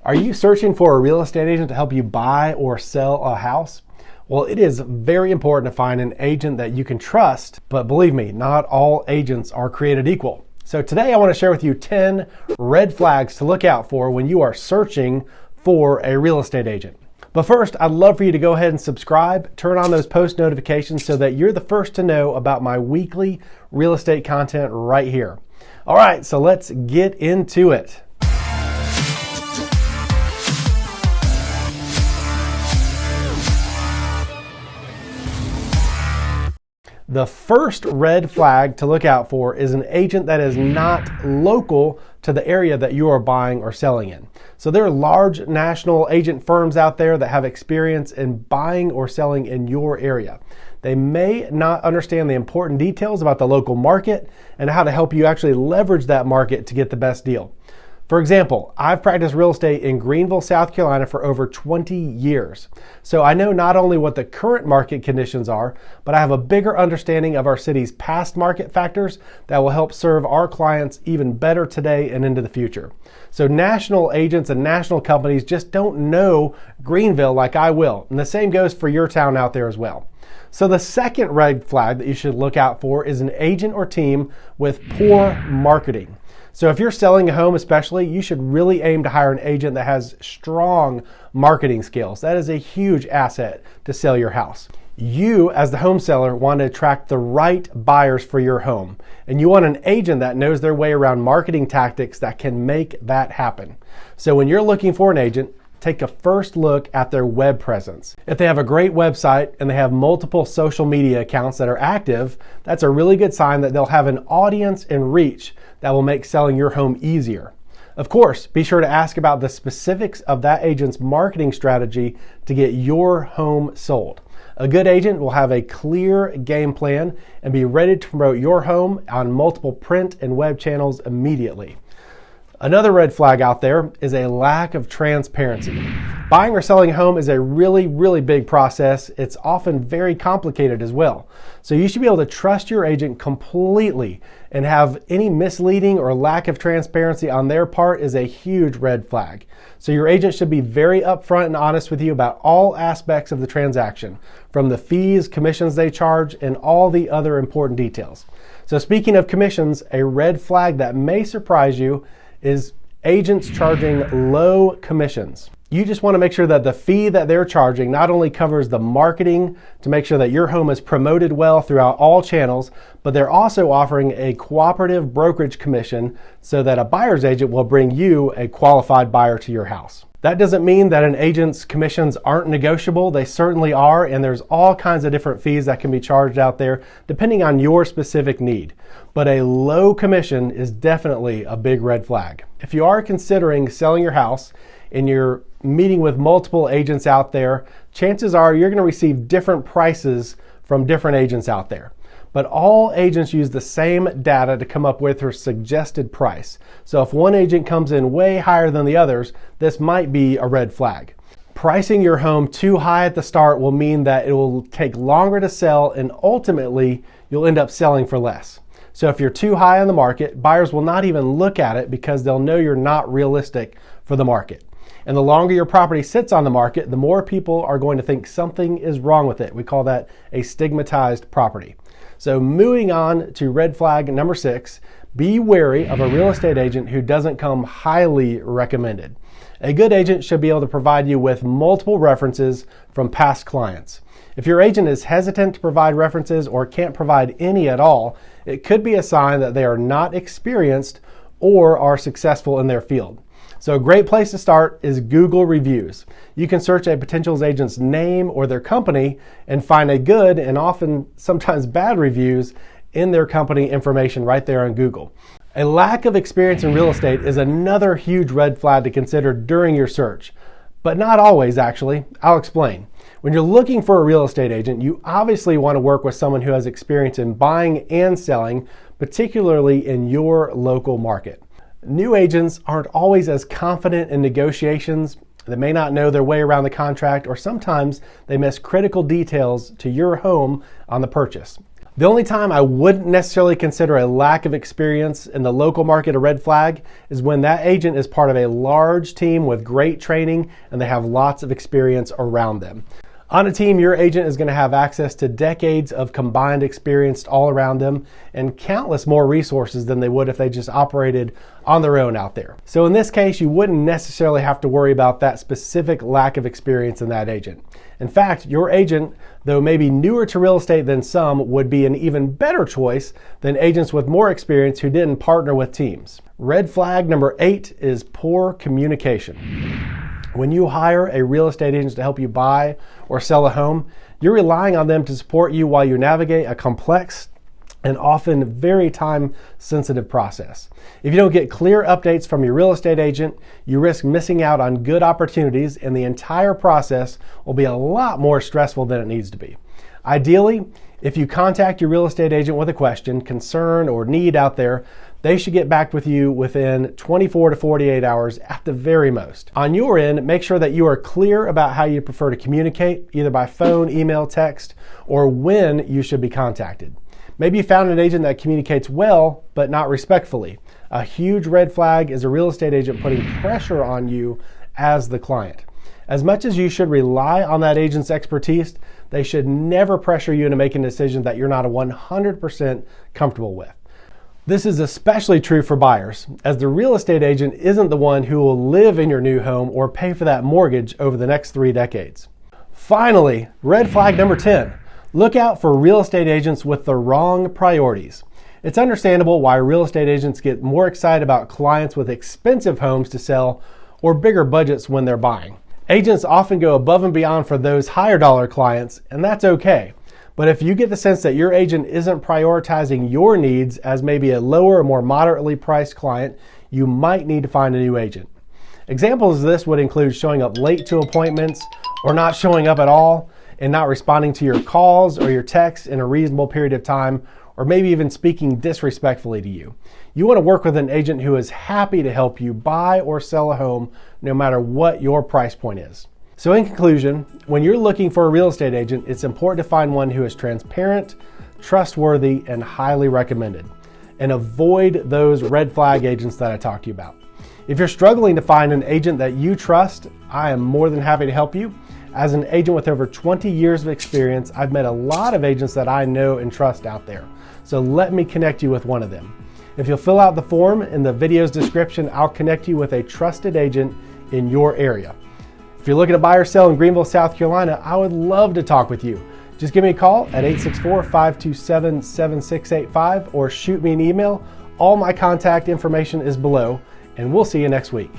Are you searching for a real estate agent to help you buy or sell a house? Well, it is very important to find an agent that you can trust, but believe me, not all agents are created equal. So today I want to share with you 10 red flags to look out for when you are searching for a real estate agent. But first, I'd love for you to go ahead and subscribe, turn on those post notifications so that you're the first to know about my weekly real estate content right here. All right, so let's get into it. The first red flag to look out for is an agent that is not local to the area that you are buying or selling in. So there are large national agent firms out there that have experience in buying or selling in your area. They may not understand the important details about the local market and how to help you actually leverage that market to get the best deal. For example, I've practiced real estate in Greenville, South Carolina for over 20 years. So I know not only what the current market conditions are, but I have a bigger understanding of our city's past market factors that will help serve our clients even better today and into the future. So national agents and national companies just don't know Greenville like I will. And the same goes for your town out there as well. So the second red flag that you should look out for is an agent or team with poor marketing. So if you're selling a home especially, you should really aim to hire an agent that has strong marketing skills. That is a huge asset to sell your house. You, as the home seller, want to attract the right buyers for your home. And you want an agent that knows their way around marketing tactics that can make that happen. So when you're looking for an agent, take a first look at their web presence. If they have a great website and they have multiple social media accounts that are active, that's a really good sign that they'll have an audience and reach that will make selling your home easier. Of course, be sure to ask about the specifics of that agent's marketing strategy to get your home sold. A good agent will have a clear game plan and be ready to promote your home on multiple print and web channels immediately. Another red flag out there is a lack of transparency. Buying or selling a home is a really big process. It's often very complicated as well. So you should be able to trust your agent completely, and have any misleading or lack of transparency on their part is a huge red flag. So your agent should be very upfront and honest with you about all aspects of the transaction, from the fees, commissions they charge, and all the other important details. So speaking of commissions, a red flag that may surprise you is agents charging low commissions. You just want to make sure that the fee that they're charging not only covers the marketing to make sure that your home is promoted well throughout all channels, but they're also offering a cooperative brokerage commission so that a buyer's agent will bring you a qualified buyer to your house. That doesn't mean that an agent's commissions aren't negotiable. They certainly are, and there's all kinds of different fees that can be charged out there depending on your specific need. But a low commission is definitely a big red flag. If you are considering selling your house and you're meeting with multiple agents out there, chances are you're going to receive different prices from different agents out there. But all agents use the same data to come up with their suggested price. So if one agent comes in way higher than the others, this might be a red flag. Pricing your home too high at the start will mean that it will take longer to sell, and ultimately you'll end up selling for less. So if you're too high on the market, buyers will not even look at it because they'll know you're not realistic for the market. And the longer your property sits on the market, the more people are going to think something is wrong with it. We call that a stigmatized property. So moving on to red flag number 6, be wary of a real estate agent who doesn't come highly recommended. A good agent should be able to provide you with multiple references from past clients. If your agent is hesitant to provide references or can't provide any at all, it could be a sign that they are not experienced or are successful in their field. So a great place to start is Google reviews. You can search a potential agent's name or their company and find a good and often sometimes bad reviews in their company information right there on Google. A lack of experience in real estate is another huge red flag to consider during your search, but not always actually. I'll explain. When you're looking for a real estate agent, you obviously want to work with someone who has experience in buying and selling, particularly in your local market. New agents aren't always as confident in negotiations. They may not know their way around the contract, or sometimes they miss critical details to your home on the purchase. The only time I wouldn't necessarily consider a lack of experience in the local market a red flag is when that agent is part of a large team with great training and they have lots of experience around them. On a team, your agent is going to have access to decades of combined experience all around them and countless more resources than they would if they just operated on their own out there. So in this case, you wouldn't necessarily have to worry about that specific lack of experience in that agent. In fact, your agent, though maybe newer to real estate than some, would be an even better choice than agents with more experience who didn't partner with teams. Red flag number 8 is poor communication. When you hire a real estate agent to help you buy or sell a home, you're relying on them to support you while you navigate a complex and often very time-sensitive process. If you don't get clear updates from your real estate agent, you risk missing out on good opportunities, and the entire process will be a lot more stressful than it needs to be. Ideally, if you contact your real estate agent with a question, concern, or need out there, they should get back with you within 24 to 48 hours at the very most. On your end, make sure that you are clear about how you prefer to communicate, either by phone, email, text, or when you should be contacted. Maybe you found an agent that communicates well, but not respectfully. A huge red flag is a real estate agent putting pressure on you as the client. As much as you should rely on that agent's expertise, they should never pressure you into making a decision that you're not 100% comfortable with. This is especially true for buyers, as the real estate agent isn't the one who will live in your new home or pay for that mortgage over the next 3 decades. Finally, red flag number 10. Look out for real estate agents with the wrong priorities. It's understandable why real estate agents get more excited about clients with expensive homes to sell or bigger budgets when they're buying. Agents often go above and beyond for those higher dollar clients, and that's okay. But if you get the sense that your agent isn't prioritizing your needs as maybe a lower or more moderately priced client, you might need to find a new agent. Examples of this would include showing up late to appointments or not showing up at all and not responding to your calls or your texts in a reasonable period of time, or maybe even speaking disrespectfully to you. You want to work with an agent who is happy to help you buy or sell a home no matter what your price point is. So in conclusion, when you're looking for a real estate agent, it's important to find one who is transparent, trustworthy, and highly recommended. And avoid those red flag agents that I talked to you about. If you're struggling to find an agent that you trust, I am more than happy to help you. As an agent with over 20 years of experience, I've met a lot of agents that I know and trust out there. So let me connect you with one of them. If you'll fill out the form in the video's description, I'll connect you with a trusted agent in your area. If you're looking to buy or sell in Greenville, South Carolina, I would love to talk with you. Just give me a call at 864-527-7685 or shoot me an email. All my contact information is below, and we'll see you next week.